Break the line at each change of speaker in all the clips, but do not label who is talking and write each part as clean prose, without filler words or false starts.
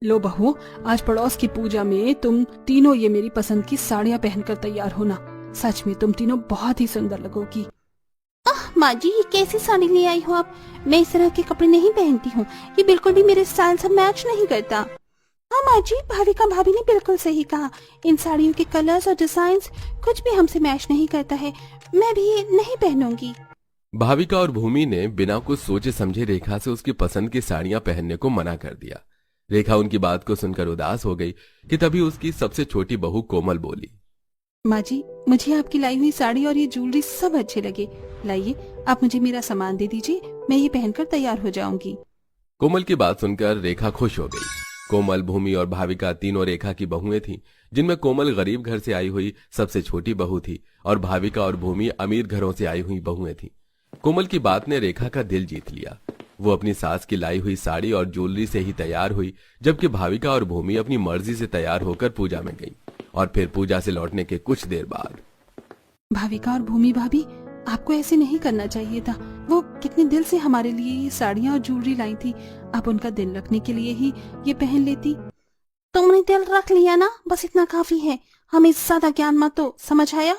लो बहू, आज पड़ोस की पूजा में तुम तीनों ये मेरी पसंद की साड़ियाँ पहनकर तैयार होना। सच में तुम तीनों बहुत ही सुंदर लगोगी।
माँ जी, ये कैसी साड़ी ले आई हो आप? मैं इस तरह के कपड़े नहीं पहनती हूँ। ये बिल्कुल भी मेरे स्टाइल से मैच नहीं करता। हाँ माँ जी, भाविका भाभी ने बिल्कुल सही कहा। इन साड़ियों के कलर्स और डिजाइन्स कुछ भी हमसे मैच नहीं करता है। मैं भी ये नहीं पहनूंगी।
भाविका और भूमि ने बिना कुछ सोचे समझे रेखा से उसकी पसंद की साड़ियां पहनने को मना कर दिया। रेखा उनकी बात को सुनकर उदास हो गई कि तभी उसकी सबसे छोटी बहू कोमल बोली,
माँ जी, मुझे आपकी लाई हुई साड़ी और ये ज्वेलरी सब अच्छे लगे। लाइए, आप मुझे मेरा सामान दे दीजिए, मैं ये पहनकर तैयार हो जाऊंगी।
कोमल की बात सुनकर रेखा खुश हो गई। कोमल, भूमि और भाविका तीनों रेखा की बहुएं थीं, जिनमें कोमल गरीब घर से आई हुई सबसे छोटी बहू थी और भाविका और भूमि अमीर घरों से आई हुई बहुएं थीं। कोमल की बात ने रेखा का दिल जीत लिया। वो अपनी सास की लाई हुई साड़ी और ज्वेलरी से ही तैयार हुई, जबकि भाविका और भूमि अपनी मर्जी से तैयार होकर पूजा में गई। और फिर पूजा से लौटने के कुछ देर बाद,
भाविका और भूमि भाभी, आपको ऐसे नहीं करना चाहिए था। वो कितने दिल से हमारे लिए ये साड़ियाँ और ज्वेलरी लाई थी। आप उनका दिल रखने के लिए ही ये पहन लेती।
तुमने दिल रख लिया ना, बस इतना काफी है। हमें ज्यादा ज्ञान मत दो, समझ आया?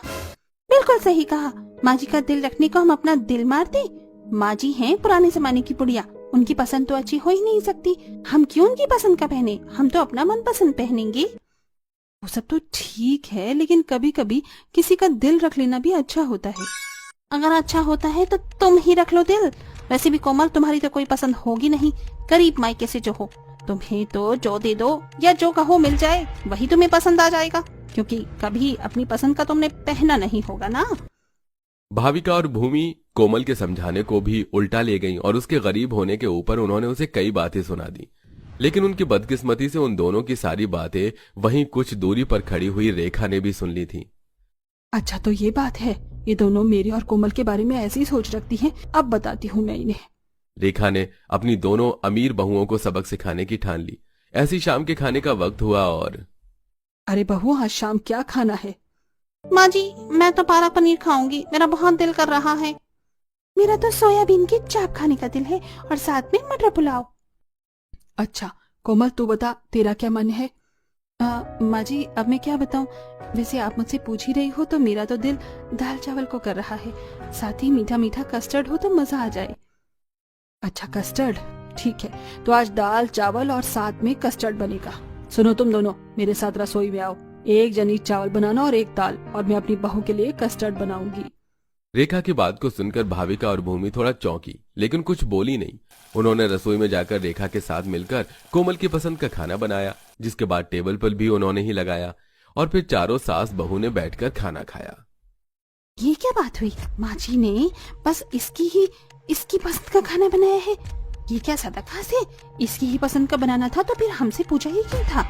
बिल्कुल सही कहा। माँ जी का दिल रखने को हम अपना दिल मारते? माँ जी हैं पुराने जमाने की बुढ़िया, उनकी पसंद तो अच्छी हो ही नहीं सकती। हम क्यों उनकी पसंद का पहने? हम तो अपना मन पसंद पहनेंगे।
वो सब तो ठीक है, लेकिन कभी कभी किसी का दिल रख लेना भी अच्छा होता है।
अगर अच्छा होता है तो तुम ही रख लो दिल। वैसे भी कोमल, तुम्हारी तो कोई पसंद होगी नहीं, गरीब मायके से जो हो। तुम्हें तो जो दे दो या जो कहो मिल जाए, वही तुम्हें पसंद आ जाएगा, क्योंकि कभी अपनी पसंद का तुमने पहना नहीं होगा ना।
भाविका और भूमि कोमल के समझाने को भी उल्टा ले गईं और उसके गरीब होने के ऊपर उन्होंने उसे कई बातें सुना दी। लेकिन उनकी बदकिस्मती से उन दोनों की सारी बातें वहीं कुछ दूरी पर खड़ी हुई रेखा ने भी सुन ली थी।
अच्छा, तो ये बात है। ये दोनों मेरे और कोमल के बारे में ऐसी सोच रखती हैं। अब बताती हूँ मैं इन्हें।
रेखा ने अपनी दोनों अमीर बहुओं को सबक सिखाने की ठान ली। ऐसी शाम के खाने का वक्त हुआ और
अरे बहू, आज शाम क्या खाना है?
माँ जी, मैं तो पालक पनीर खाऊंगी, मेरा बहुत दिल कर रहा है। मेरा तो सोयाबीन की चाप खाने का दिल है और साथ में मटर पुलाव।
अच्छा कोमल, तू बता, तेरा क्या मन है? माँ जी, अब मैं क्या बताऊं? वैसे आप मुझसे पूछ ही रही हो तो मेरा तो दिल दाल चावल को कर रहा है। साथ ही मीठा मीठा कस्टर्ड हो तो मजा आ जाए। अच्छा, कस्टर्ड ठीक है, तो आज दाल चावल और साथ में कस्टर्ड बनेगा। सुनो तुम दोनों, मेरे साथ रसोई में आओ। एक जनी चावल बनाना और एक दाल, और मैं अपनी बहू के लिए कस्टर्ड बनाऊंगी।
रेखा की बात को सुनकर भाविका और भूमि थोड़ा चौंकी, लेकिन कुछ बोली नहीं। उन्होंने रसोई में जाकर रेखा के साथ मिलकर कोमल की पसंद का खाना बनाया, जिसके बाद टेबल पर भी उन्होंने ही लगाया और फिर चारों सास बहू ने बैठकर खाना खाया।
ये क्या बात हुई? माँ जी ने बस इसकी पसंद का खाना बनाया है। ये क्या ज्यादा खास है? इसकी ही पसंद का बनाना था तो फिर हमसे पूछा ही क्यों था?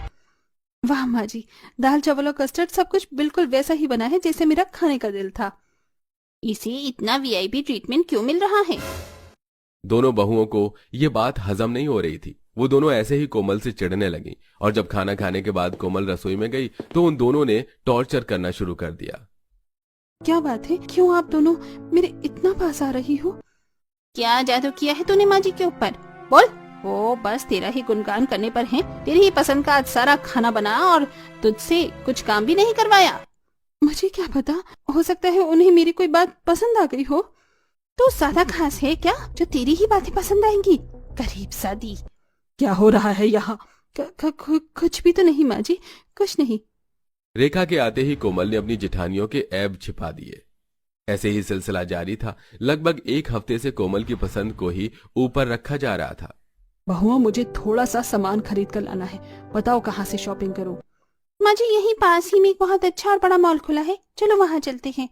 वाह माँ जी, दाल चावल और कस्टर्ड सब कुछ बिल्कुल वैसा ही बना है जैसे मेरा खाने का दिल था।
इसे इतना वीआईपी ट्रीटमेंट क्यों मिल रहा है?
दोनों बहुओं को ये बात हजम नहीं हो रही थी। वो दोनों ऐसे ही कोमल से चिढ़ने लगी और जब खाना खाने के बाद कोमल रसोई में गई तो उन दोनों ने टॉर्चर करना शुरू कर दिया।
क्या बात है, क्यों आप दोनों मेरे इतना पास आ रही हो?
क्या जादू किया है तूने माँ जी के ऊपर? बोल। वो बस तेरा ही गुणगान करने पर है। तेरी ही पसंद का आज सारा खाना बना और तुझसे कुछ काम भी नहीं करवाया।
मुझे क्या पता, हो सकता है उन्हें मेरी कोई बात पसंद आ गई हो।
तो ज्यादा खास है क्या जो तेरी ही बातें पसंद आएंगी? गरीब सादी।
क्या हो रहा है यहाँ? कुछ भी तो नहीं माँ जी, कुछ नहीं।
रेखा के आते ही कोमल ने अपनी जिठानियों के ऐब छिपा दिए। ऐसे ही सिलसिला जारी था। लगभग एक हफ्ते से कोमल की पसंद को ही ऊपर रखा जा रहा था।
बहुओं, मुझे थोड़ा सा सामान खरीद कर लाना है। बताओ कहाँ से शॉपिंग करूं?
माँ जी, यहीं पास ही में एक बहुत अच्छा और बड़ा मॉल खुला है, चलो वहाँ चलते हैं।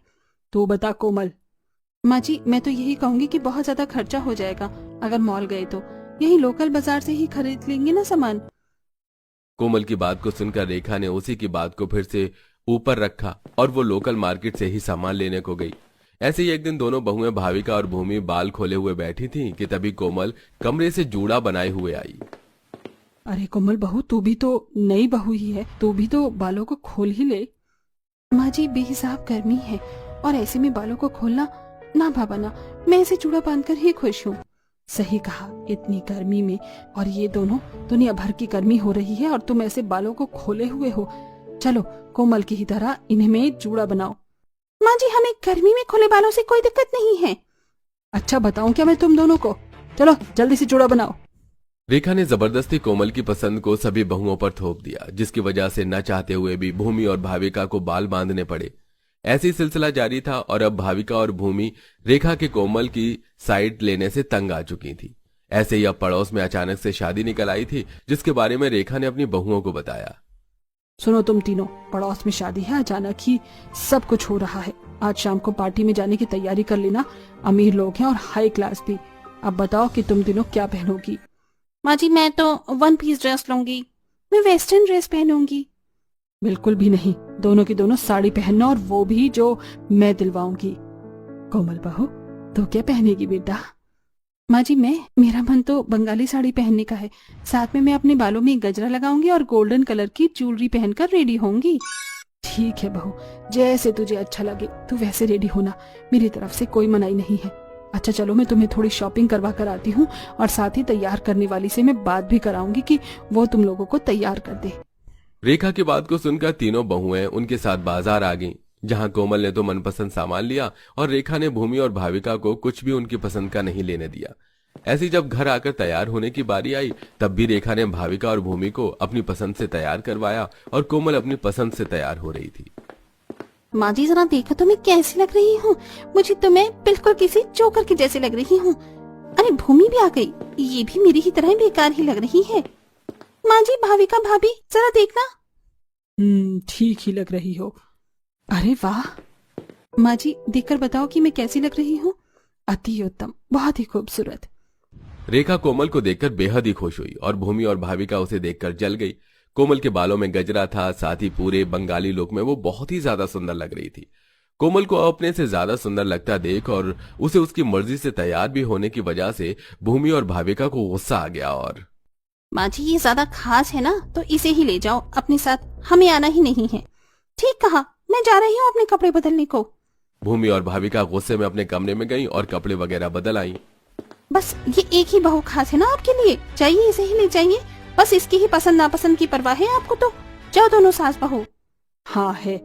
तू बता कोमल। माँ जी, मैं तो यही कहूंगी कि बहुत ज्यादा खर्चा हो जाएगा अगर मॉल गए तो। यही लोकल बाजार से ही खरीद लेंगे ना सामान।
कोमल की बात को सुनकर रेखा ने उसी की बात को फिर से ऊपर रखा और वो लोकल मार्केट से ही सामान लेने को गई। ऐसे ही एक दिन दोनों बहुएं भाविका और भूमि बाल खोले हुए बैठी थीं कि तभी कोमल कमरे से जूड़ा बनाए हुए आई।
अरे कोमल बहू, तू भी तो नई बहू ही है, तू भी तो बालों को खोल ही ले। माँ जी, बेहिसाब गर्मी है और ऐसे में बालों को खोलना ना भावना। मैं इसे चूड़ा बांधकर ही खुश हूँ। सही कहा, इतनी गर्मी में, और ये दोनों दुनिया भर की गर्मी हो रही है और तुम ऐसे बालों को खोले हुए हो। चलो कोमल की ही तरह इन्हें में जूड़ा बनाओ।
माँ जी, हमें गर्मी में खुले बालों से कोई दिक्कत नहीं है।
अच्छा बताऊं क्या मैं तुम दोनों को? चलो जल्दी से जूड़ा बनाओ।
रेखा ने जबरदस्ती कोमल की पसंद को सभी बहुओं पर थोप दिया, जिसकी वजह से न चाहते हुए भी भूमि और भाविका को बाल बांधने पड़े। ऐसी सिलसिला जारी था और अब भाविका और भूमि रेखा के कोमल की साइड लेने से तंग आ चुकी थी। ऐसे ही अब पड़ोस में अचानक से शादी निकल आई थी, जिसके बारे में रेखा ने अपनी बहुओं को बताया।
सुनो तुम तीनों, पड़ोस में शादी है, अचानक ही सब कुछ हो रहा है। आज शाम को पार्टी में जाने की तैयारी कर लेना, अमीर लोग हैं और हाई क्लास भी। अब बताओ कि तुम तीनों क्या पहनोगी?
माँ जी, मैं तो 1 पीस ड्रेस लूंगी। मैं वेस्टर्न ड्रेस पहनूंगी।
बिल्कुल भी नहीं, दोनों की दोनों साड़ी पहनना, और वो भी जो मैं दिलवाऊंगी। कोमल बहू, तो क्या पहनेगी बेटा?
माँ जी, मेरा मन तो बंगाली साड़ी पहनने का है। साथ में मैं अपने बालों में गजरा लगाऊंगी और गोल्डन कलर की ज्वेलरी पहनकर रेडी होंगी।
ठीक है बहू, जैसे तुझे अच्छा लगे तू वैसे रेडी होना, मेरी तरफ से कोई मनाही नहीं है। अच्छा चलो, मैं तुम्हें थोड़ी शॉपिंग करवा कर आती हूँ, और साथ ही तैयार करने वाली से मैं बात भी कराऊंगी कि वो तुम लोगों को तैयार कर दे।
रेखा की बात को सुनकर तीनों बहुएं उनके साथ बाजार आ गईं, जहां कोमल ने तो मनपसंद सामान लिया और रेखा ने भूमि और भाविका को कुछ भी उनकी पसंद का नहीं लेने दिया। ऐसी जब घर आकर तैयार होने की बारी आई, तब भी रेखा ने भाविका और भूमि को अपनी पसंद से तैयार करवाया और कोमल अपनी पसंद से तैयार हो रही थी।
माँ जी, जरा देखो तो मैं कैसी लग रही हूँ। मुझे तो मैं बिल्कुल किसी जोकर की जैसी लग रही हूँ। अरे भूमि भी आ गई, ये भी मेरी ही तरह बेकार ही लग रही है। माँ जी, भाविका भाभी, जरा देखना।
ठीक ही लग रही हो। अरे वाह,
माँ जी, देखकर बताओ कि मैं कैसी लग रही हूँ।
अति उत्तम, बहुत ही खूबसूरत।
रेखा कोमल को देखकर बेहद ही खुश हुई और भूमि और भाविका उसे देखकर जल गई। कोमल के बालों में गजरा था, साथ ही पूरे बंगाली लुक में वो बहुत ही ज्यादा सुंदर लग रही थी। कोमल को अपने से ज्यादा सुंदर लगता देख और उसे उसकी मर्जी से तैयार भी होने की वजह से भूमि और भाविका को गुस्सा आ गया। और
माँ जी, ये ज्यादा खास है ना, तो इसे ही ले जाओ अपने साथ, हमें आना ही नहीं है। ठीक कहा, मैं जा रही हूँ अपने कपड़े बदलने को।
भूमि और भाविका गुस्से में अपने कमरे में गईं और कपड़े वगैरह बदल आईं।
बस ये एक ही बहू खास है ना आपके लिए, चाहिए इसे ही ले जाइए। बस इसकी ही पसंद नापसंद की परवाह है आपको तो। जाओ दोनों सास बहू।
हाँ है,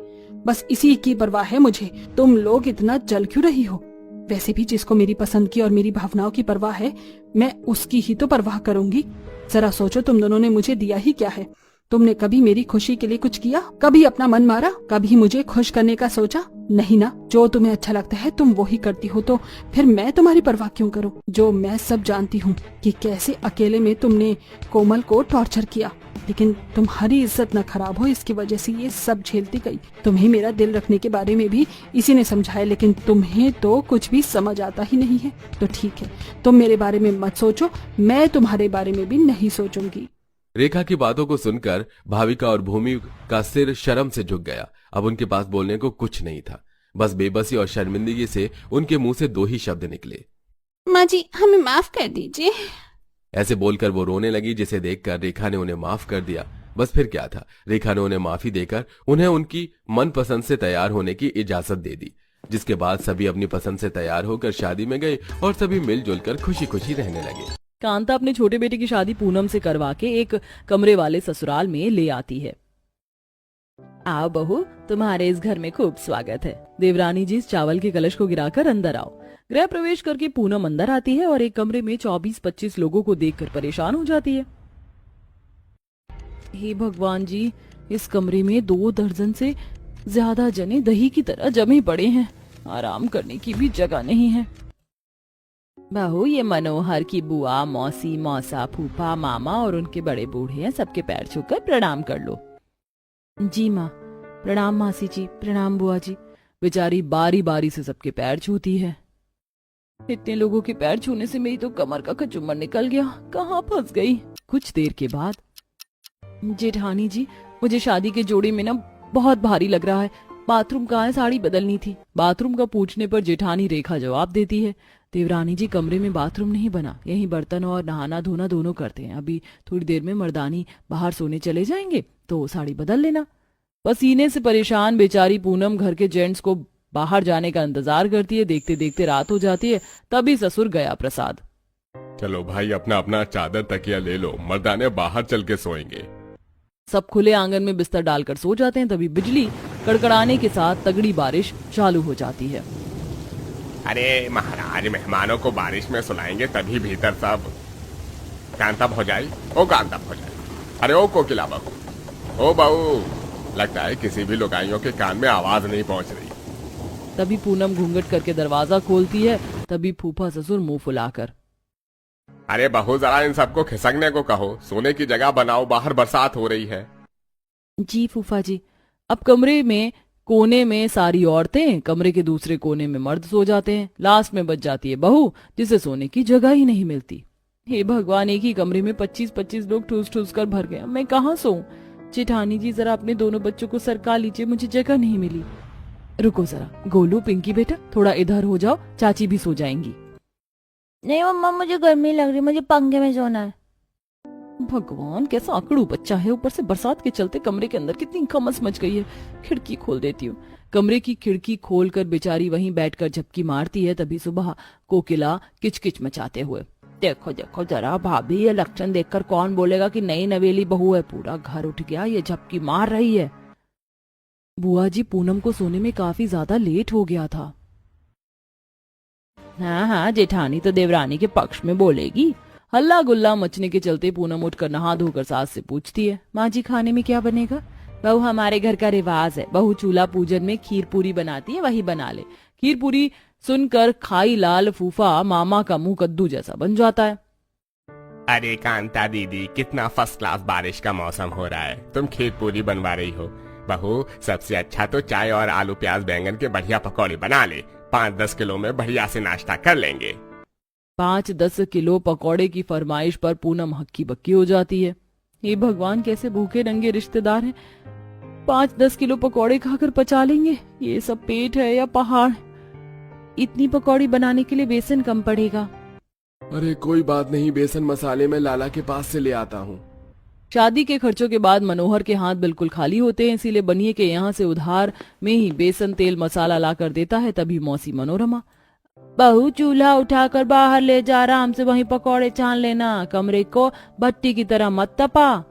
बस इसी की परवाह है मुझे। तुम लोग इतना जल क्यों रही हो? वैसे भी जिसको मेरी पसंद की और मेरी भावनाओं की परवाह है, मैं उसकी ही तो परवाह करूंगी। जरा सोचो, तुम दोनों ने मुझे दिया ही क्या है? तुमने कभी मेरी खुशी के लिए कुछ किया? कभी अपना मन मारा? कभी मुझे खुश करने का सोचा? नहीं ना। जो तुम्हें अच्छा लगता है तुम वो ही करती हो, तो फिर मैं तुम्हारी परवाह क्यों करूं? जो मैं सब जानती हूँ कि कैसे अकेले में तुमने कोमल को टॉर्चर किया, लेकिन तुम्हारी इज्जत न खराब हो इसकी वजह से ये सब झेलती गई। तुम्हें मेरा दिल रखने के बारे में भी इसी ने समझाया, लेकिन तुम्हें तो कुछ भी समझ आता ही नहीं है। तो ठीक है, तुम मेरे बारे में मत सोचो, मैं तुम्हारे बारे में भी नहीं सोचूंगी।
रेखा की बातों को सुनकर भाविका और भूमि का सिर शर्म से झुक गया। अब उनके पास बोलने को कुछ नहीं था, बस बेबसी और शर्मिंदगी से उनके मुंह से दो ही शब्द निकले,
माँ जी, हमें माफ कर दीजिए।
ऐसे बोलकर वो रोने लगी, जिसे देखकर रेखा ने उन्हें माफ कर दिया। बस फिर क्या था, रेखा ने उन्हें माफी देकर उन्हें उनकी मनपसंद से तैयार होने की इजाजत दे दी, जिसके बाद सभी अपनी पसंद से तैयार होकर शादी में गए और सभी मिलजुल कर खुशी खुशी रहने लगे।
कांता अपने छोटे बेटे की शादी पूनम से करवा के एक कमरे वाले ससुराल में ले आती है। आओ बहू, तुम्हारे इस घर में खूब स्वागत है। देवरानी जी, इस चावल के कलश को गिराकर अंदर आओ। गृह प्रवेश करके पूनम अंदर आती है और एक कमरे में 24-25 लोगों को देखकर परेशान हो जाती है। हे भगवान जी, इस कमरे में 2 दर्जन से ज्यादा जने दही की तरह जमे पड़े हैं, आराम करने की भी जगह नहीं है। बहू, ये मनोहर की बुआ, मौसी, मौसा, फूफा, मामा और उनके बड़े बूढ़े हैं, सबके पैर छूकर प्रणाम कर लो। जी माँ। प्रणाम मासी जी, प्रणाम बुआ जी। बेचारी बारी बारी से सबके पैर छूती है। इतने लोगों के पैर छूने से मेरी तो कमर का कचुम्बर निकल गया, कहाँ फंस गई। कुछ देर के बाद, जेठानी जी, मुझे शादी के जोड़े में ना बहुत भारी लग रहा है, बाथरूम कहाँ है, साड़ी बदलनी थी। बाथरूम का पूछने पर जेठानी रेखा जवाब देती है, देवरानी जी, कमरे में बाथरूम नहीं बना, यहीं बर्तन और नहाना धोना दोनों करते हैं। अभी थोड़ी देर में मर्दानी बाहर सोने चले जाएंगे तो साड़ी बदल लेना। पसीने से परेशान बेचारी पूनम घर के जेंट्स को बाहर जाने का इंतजार करती है। देखते देखते रात हो जाती है, तभी ससुर गया प्रसाद।
चलो भाई, अपना अपना चादर तकिया ले लो, मर्दाने बाहर चल के सोएंगे।
सब खुले आंगन में बिस्तर डालकर सो जाते हैं। तभी बिजली कड़कड़ाने के साथ तगड़ी बारिश चालू हो जाती है।
अरे महाराज, मेहमानों को बारिश में सुलाएंगे तभी भीतर सब। कांता भौजाई, ओ कांता भौजाई, अरे ओ कोकिला बहू, ओ बहू, लगता है किसी भी लुगाइयों के कान में आवाज नहीं पहुंच रही।
तभी पूनम घूंघट करके दरवाजा खोलती है। तभी फूफा ससुर मुंह फुलाकर,
अरे बहू, जरा इन सबको खिसकने को कहो, सोने की जगह बनाओ, बाहर बरसात हो रही है।
जी फूफा जी। अब कमरे में कोने में सारी औरतें, कमरे के दूसरे कोने में मर्द सो जाते हैं। लास्ट में बच जाती है बहू, जिसे सोने की जगह ही नहीं मिलती। हे भगवान, एक ही कमरे में 25-25 लोग ठूस ठूस कर भर गए। मैं कहाँ सोऊं? जेठानी जी, जरा अपने दोनों बच्चों को सरका लीजिए, मुझे जगह नहीं मिली। रुको जरा, गोलू, पिंकी बेटा, थोड़ा इधर हो जाओ, चाची भी सो जाएंगी।
नहीं मम्मा, मुझे गर्मी लग रही, मुझे पंखे में सोना है।
भगवान, कैसा आकड़ू बच्चा है। ऊपर से बरसात के चलते कमरे के अंदर कितनी खमस मच गई है। खिड़की खोल देती हूँ। कमरे की खिड़की खोलकर बेचारी वहीं बैठकर झपकी मारती है। तभी सुबह कोकिला किचकिच मचाते हुए, देखो देखो जरा भाभी, ये लक्षण देखकर कौन बोलेगा कि नई नवेली बहू है। पूरा घर उठ गया, ये झपकी मार रही है। बुआ जी, पूनम को सोने में काफी ज्यादा लेट हो गया था। हाँ हाँ, जेठानी तो देवरानी के पक्ष में बोलेगी। हल्ला गुल्ला मचने के चलते पूनम उठकर नहा धोकर सास से पूछती है, माँ जी खाने में क्या बनेगा? बहू, हमारे घर का रिवाज है, बहू चूल्हा पूजन में खीर पूरी बनाती है, वही बना ले। खीर पूरी सुनकर खाई लाल फूफा मामा का मुंह कद्दू जैसा बन जाता है।
अरे कांता दीदी, कितना फर्स्ट क्लास बारिश का मौसम हो रहा है, तुम खीर पूरी बनवा रही हो। बहू, सबसे अच्छा तो चाय और आलू प्याज बैंगन के बढ़िया पकौड़े बना ले। 5-10 किलो में बढ़िया से नाश्ता कर लेंगे।
5-10 किलो पकौड़े की फरमाइश पर पूनम हक्की बक्की हो जाती है। ये भगवान, कैसे भूखे नंगे रिश्तेदार हैं। 5-10 किलो पकौड़े खाकर पचा लेंगे। ये सब पेट है या पहाड़? इतनी पकौड़ी बनाने के लिए बेसन कम पड़ेगा।
अरे कोई बात नहीं, बेसन मसाले में लाला के पास से ले आता हूँ।
शादी के खर्चों के बाद मनोहर के हाथ बिल्कुल खाली होते हैं, इसीलिए बनिए के यहाँ से उधार में ही बेसन तेल मसाला ला कर देता है। तभी मौसी मनोरमा, बहू चूल्हा उठाकर बाहर ले जा, आराम से वहीं पकौड़े छान लेना, कमरे को भट्टी की तरह मत तपा।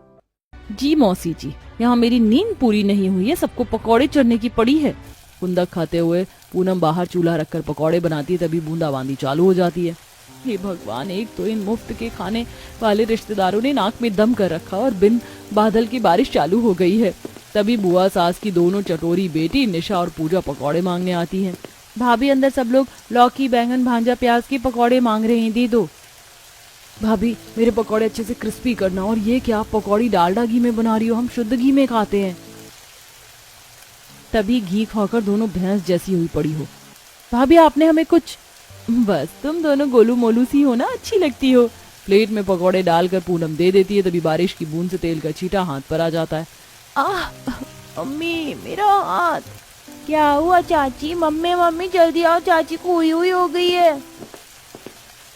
जी मौसी जी, यहाँ मेरी नींद पूरी नहीं हुई है, सबको पकौड़े चढ़ने की पड़ी है। कुंदक खाते हुए पूनम बाहर चूल्हा रखकर पकौड़े बनाती है। तभी बूंदाबांदी चालू हो जाती है। हे भगवान, एक तो इन मुफ्त के खाने वाले रिश्तेदारों ने नाक में दम कर रखा और बिन बादल की बारिश चालू हो गई है। तभी बुआ सास की दोनों चटोरी बेटी निशा और पूजा पकौड़े मांगने आती हैं। भाभी, अंदर सब लोग लौकी, बैंगन, भांजा, प्याज के पकौड़े मांग रहे हैं, दे दो। भाभी, मेरे पकौड़े अच्छे से क्रिस्पी करना। और ये क्या पकौड़ी डालडा घी में बना रही हो? हम शुद्ध घी में खाते हैं। तभी घी खाकर दोनों भैंस जैसी हुई पड़ी हो। भाभी, आपने हमें कुछ? बस तुम दोनों गोलू मोलू सी हो ना, अच्छी लगती हो। प्लेट में पकौड़े डालकर पूनम दे देती है। तभी बारिश की बूंद से तेल का छींटा हाथ पर आ जाता है।
आह अम्मी, मेरा हाथ। क्या हुआ चाची? मम्मी मम्मी जल्दी आओ, चाची को हुई हुई हो गई है।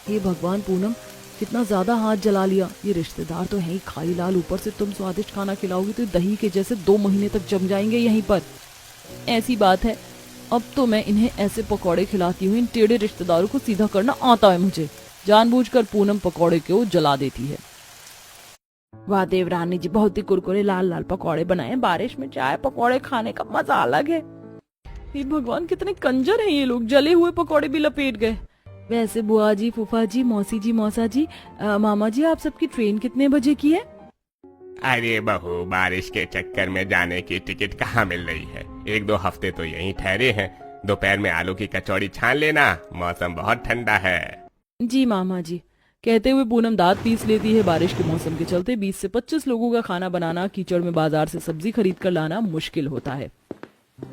हे भगवान पूनम, कितना ज्यादा हाथ जला लिया। ये रिश्तेदार तो है ही खाई लाल, ऊपर से तुम स्वादिष्ट खाना खिलाओगी तो दही के जैसे 2 महीने तक जम जाएंगे यहीं पर। ऐसी बात है, अब तो मैं इन्हें ऐसे पकौड़े खिलाती हूँ, इन टेढ़े रिश्तेदारों को सीधा करना आता है मुझे। जानबूझकर पूनम पकौड़े को जला देती है। वाह देवरानी जी, बहुत ही कुरकुरे लाल लाल पकौड़े बनाए। बारिश में चाय पकौड़े खाने का मजा अलग है। हे भगवान, कितने कंजर हैं ये लोग, जले हुए पकौड़े भी लपेट गए। वैसे बुआ जी, फूफा जी, मौसी जी, मौसा जी, मामा जी, आप सबकी ट्रेन कितने बजे की है?
अरे बहू, बारिश के चक्कर में जाने की टिकट कहाँ मिल रही है। 1-2 हफ्ते तो यहीं ठहरे हैं। दोपहर में आलू की कचौड़ी छान लेना, मौसम बहुत ठंडा है।
जी मामा जी। कहते हुए पूनम दांत पीस लेती है। बारिश के मौसम के चलते 20 से 25 लोगों का खाना बनाना, कीचड़ में बाजार से सब्जी खरीद कर लाना मुश्किल होता है।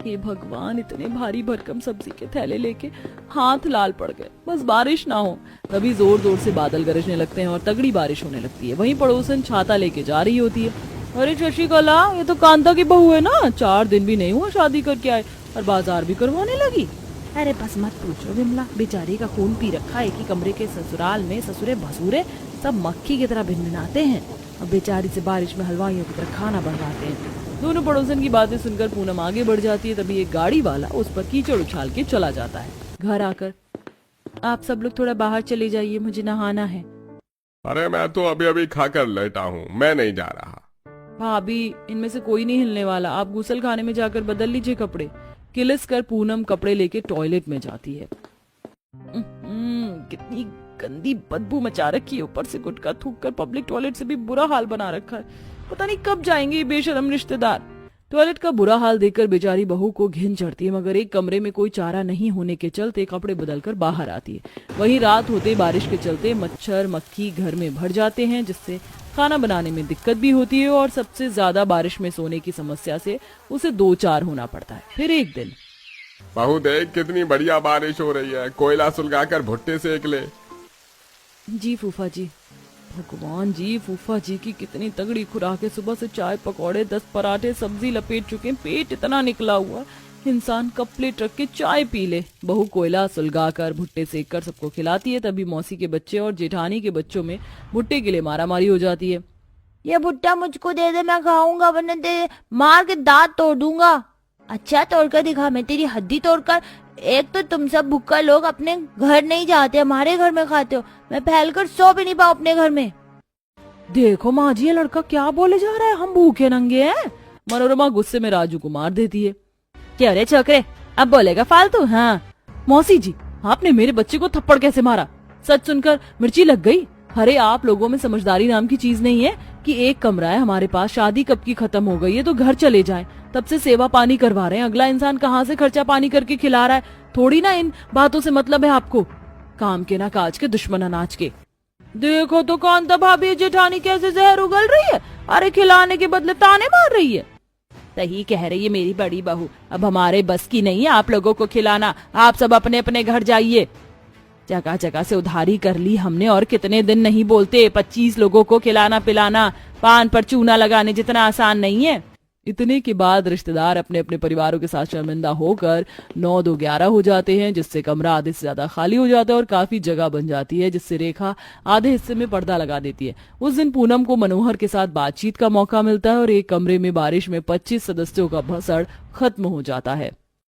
हे भगवान, इतने भारी भरकम सब्जी के थैले लेके हाथ लाल पड़ गए, बस बारिश ना हो। तभी जोर जोर से बादल गरजने लगते हैं और तगड़ी बारिश होने लगती है। वहीं पड़ोसन छाता लेके जा रही होती है। अरे शशिकला, ये तो कांता की बहू है ना, 4 दिन भी नहीं हुआ शादी करके आए और बाजार भी करवाने लगी।
अरे बस मत पूछो विमला, बेचारी का खून पी रखा। एक ही कमरे के ससुराल में ससुरे भसुरे सब मक्खी की तरह भिनभिनाते हैं और बेचारी से बारिश में हलवाइयों की तरह खाना बनवाते हैं। दोनों पड़ोसन की बातें सुनकर पूनम आगे बढ़ जाती है। तभी एक गाड़ी वाला उस पर कीचड़ उछाल के चला जाता है। घर आकर, आप सब लोग थोड़ा बाहर चले जाइए, मुझे नहाना है।
अरे मैं तो अभी अभी खाकर लेटा हूँ, मैं नहीं जा रहा।
भाभी इनमें से कोई नहीं हिलने वाला, आप गुसल खाने में जाकर बदल लीजिए कपड़े। किलिस कर पूनम कपड़े लेके टॉयलेट में जाती है। कितनी गंदी बदबू मचा रखी है, ऊपर से गुटखा थूक कर पब्लिक टॉयलेट से भी बुरा हाल बना रखा है। पता नहीं कब जाएंगे ये बेशरम रिश्तेदार। टॉयलेट का बुरा हाल देखकर बेचारी बहू को घिन चढ़ती है, मगर एक कमरे में कोई चारा नहीं होने के चलते कपड़े बदलकर बाहर आती है। वहीं रात होते बारिश के चलते मच्छर मक्खी घर में भर जाते हैं, जिससे खाना बनाने में दिक्कत भी होती है और सबसे ज्यादा बारिश में सोने की समस्या से उसे 2-4 होना पड़ता है। फिर एक दिन,
बहू देख कितनी बढ़िया बारिश हो रही है, कोयला सुलगाकर भुट्टे सेक ले।
जी फूफा जी। भगवान जी, फूफा जी की कितनी तगड़ी खुराक है। सुबह से चाय पकौड़े 10 पराठे सब्जी लपेट चुके हैं, पेट इतना निकला हुआ, इंसान कप प्लेट रख के चाय पी ले। बहू कोयला सुलगाकर भुट्टे सेक कर सबको खिलाती है। तभी मौसी के बच्चे और जेठानी के बच्चों में भुट्टे के लिए मारामारी हो जाती है।
ये भुट्टा मुझको दे दे, मैं खाऊंगा, वरना दे मार के दांत तोड़ दूंगा। अच्छा तोड़कर दिखा, मैं तेरी हड्डी तोड़कर। एक तो तुम सब भुक्का लोग अपने घर नहीं जाते, हमारे घर में खाते हो। मैं फैलकर सो भी नहीं पाऊं अपने घर में।
देखो माँ जी, ये लड़का क्या बोले जा रहा है, हम भूखे नंगे हैं। मनोरमा गुस्से में राजू को मार देती है। क्या रे छोकरे, अब बोलेगा फालतू? हाँ मौसी जी, आपने मेरे बच्चे को थप्पड़ कैसे मारा? सच सुनकर मिर्ची लग गई। अरे आप लोगों में समझदारी नाम की चीज नहीं है कि एक कमरा है हमारे पास, शादी कब की खत्म हो गई है तो घर चले जाएं। तब से सेवा पानी करवा रहे हैं, अगला इंसान कहाँ से खर्चा पानी करके खिला रहा है। थोड़ी ना इन बातों से मतलब है आपको। काम के ना काज के, दुश्मन अनाज के। देखो तो कांता भाभी जेठानी कैसे जहर उगल रही है। अरे खिलाने के बदले ताने मार रही है। सही कह रही है मेरी बड़ी बहू, अब हमारे बस की नहीं है आप लोगों को खिलाना। आप सब अपने अपने घर जाइए। जगह जगह से उधारी कर ली हमने, और कितने दिन नहीं बोलते। 25 लोगों को खिलाना पिलाना पान पर चूना लगाने जितना आसान नहीं है। इतने के बाद रिश्तेदार अपने अपने परिवारों के साथ शर्मिंदा होकर 9-2-11 हो जाते हैं, जिससे कमरा आधे से ज्यादा खाली हो जाता है और काफी जगह बन जाती है, जिससे रेखा आधे हिस्से में पर्दा लगा देती है। उस दिन पूनम को मनोहर के साथ बातचीत का मौका मिलता है और एक कमरे में बारिश में 25 सदस्यों का भसड़ खत्म हो जाता है।